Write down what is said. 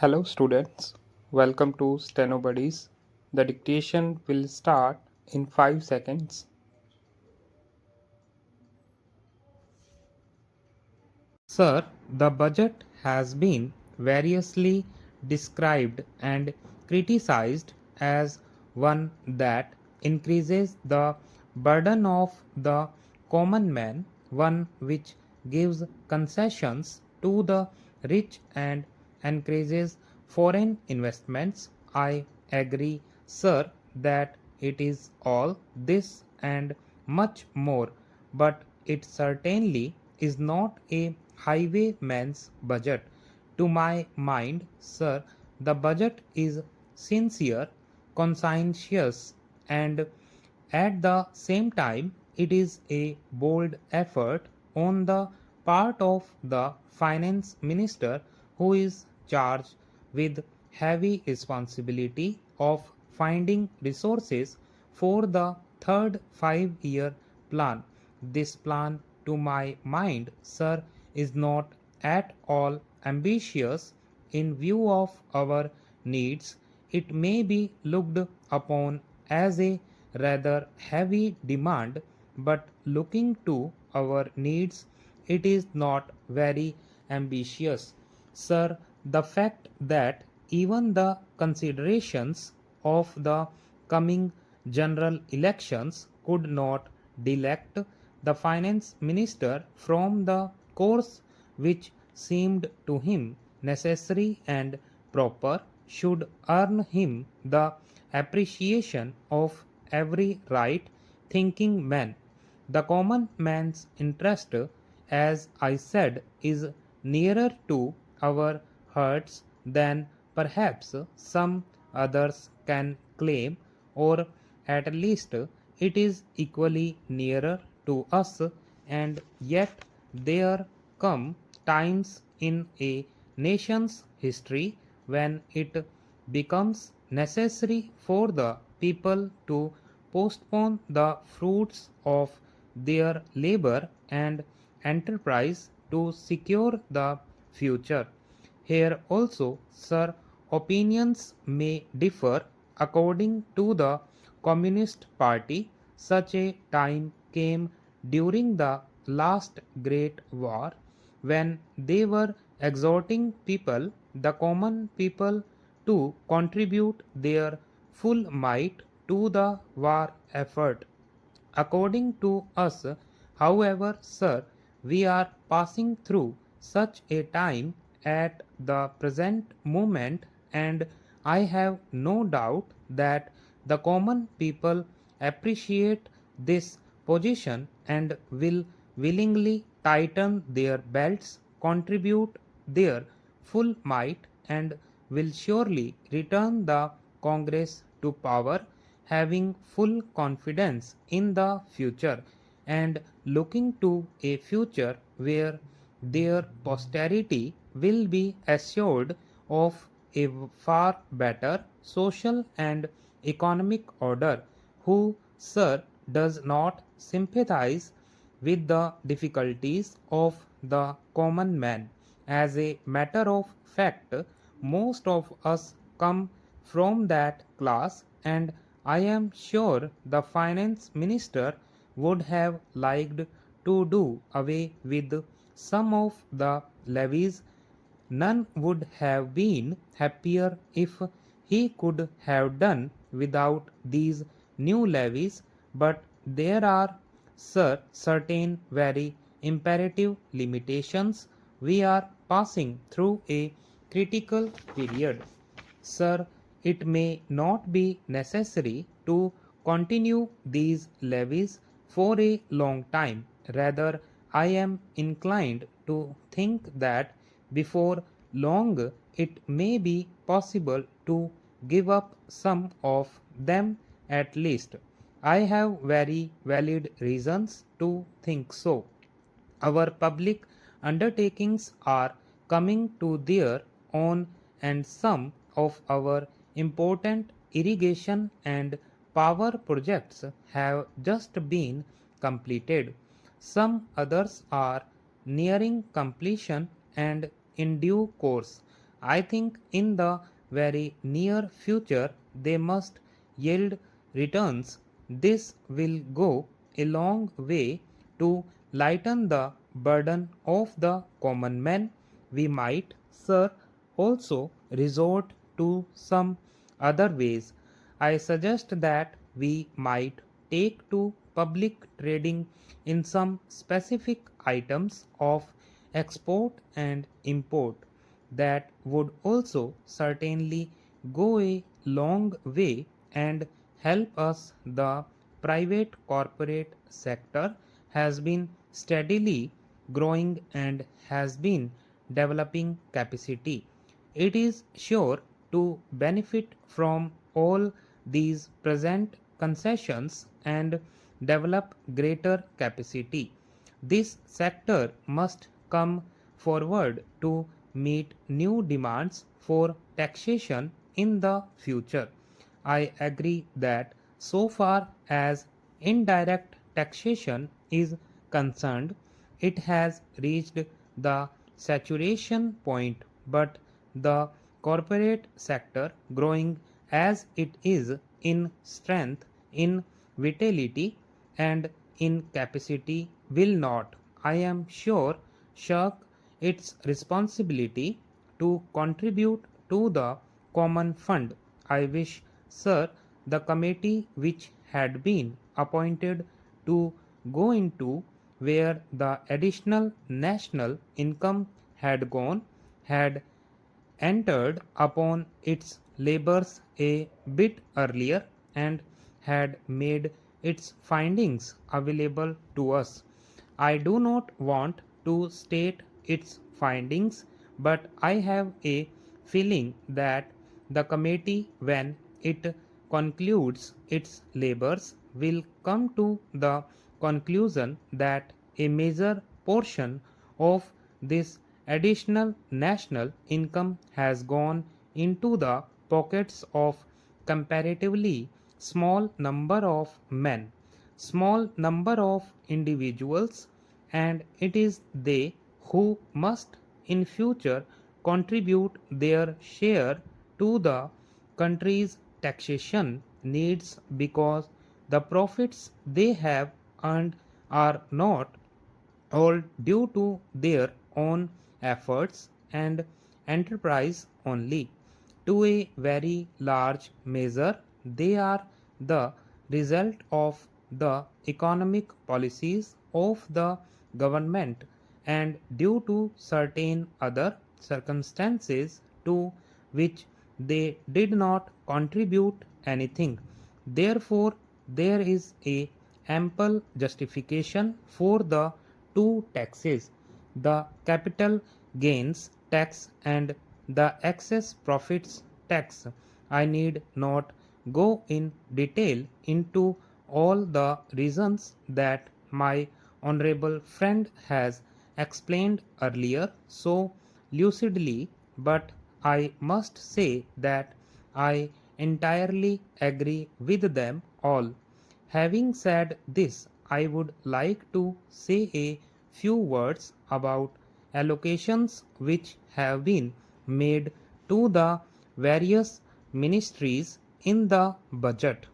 Hello students, welcome to Steno Buddies. The dictation will start in 5 seconds. Sir, the budget has been variously described and criticized as one that increases the burden of the common man, one which gives concessions to the rich and encourages foreign investments. I agree, sir, that it is all this and much more, but it certainly is not a highwayman's budget. To my mind, sir, the budget is sincere, conscientious, and at the same time, it is a bold effort on the part of the finance minister who is charged with heavy responsibility of finding resources for the third 5-year plan. This plan, to my mind, sir, is not at all ambitious in view of our needs. It may be looked upon as a rather heavy demand, but looking to our needs, it is not very ambitious. Sir, the fact that even the considerations of the coming general elections could not delect the finance minister from the course which seemed to him necessary and proper should earn him the appreciation of every right thinking man. The common man's interest, as I said, is nearer to our hearts than perhaps some others can claim, or at least it is equally nearer to us, and yet there come times in a nation's history when it becomes necessary for the people to postpone the fruits of their labor and enterprise to secure the future. Here also, sir, opinions may differ according to the Communist Party. Such a time came during the last Great War when they were exhorting people, the common people, to contribute their full might to the war effort. According to us, however, sir, we are passing through such a time at the present moment, and I have no doubt that the common people appreciate this position and will willingly tighten their belts, contribute their full might, and will surely return the Congress to power, having full confidence in the future and looking to a future where their posterity will be assured of a far better social and economic order, who, sir, does not sympathize with the difficulties of the common man. As a matter of fact, most of us come from that class, and I am sure the finance minister would have liked to do away with some of the levies. None would have been happier if he could have done without these new levies, but there are, sir, certain very imperative limitations. We are passing through a critical period. Sir, it may not be necessary to continue these levies for a long time. Rather, I am inclined to think that before long it may be possible to give up some of them at least. I have very valid reasons to think so. Our public undertakings are coming to their own, and some of our important irrigation and power projects have just been completed. Some others are nearing completion and in due course. I think in the very near future they must yield returns. This will go a long way to lighten the burden of the common man. We might, sir, also resort to some other ways. I suggest that we might take to public trading in some specific items of export and import. That would also certainly go a long way and help us. The private corporate sector has been steadily growing and has been developing capacity. It is sure to benefit from all these present concessions and develop greater capacity. This sector must come forward to meet new demands for taxation in the future. I agree that so far as indirect taxation is concerned, it has reached the saturation point, but the corporate sector, growing as it is in strength, in vitality, and in capacity, will not, I am sure, shirk its responsibility to contribute to the common fund. I wish, sir, the committee which had been appointed to go into where the additional national income had gone had entered upon its labors a bit earlier and had made its findings available to us. I do not want to state its findings, but I have a feeling that the committee, when it concludes its labors, will come to the conclusion that a major portion of this additional national income has gone into the pockets of comparatively small number of men, small number of individuals, and it is they who must in future contribute their share to the country's taxation needs, because the profits they have earned are not all due to their own efforts and enterprise only. To a very large measure, they are the result of the economic policies of the government and due to certain other circumstances to which they did not contribute anything. Therefore, there is a ample justification for the two taxes, the capital gains tax and the excess profits tax. I need not go in detail into all the reasons that my honorable friend has explained earlier so lucidly, but I must say that I entirely agree with them all. Having said this, I would like to say a few words about allocations which have been made to the various ministries in the budget.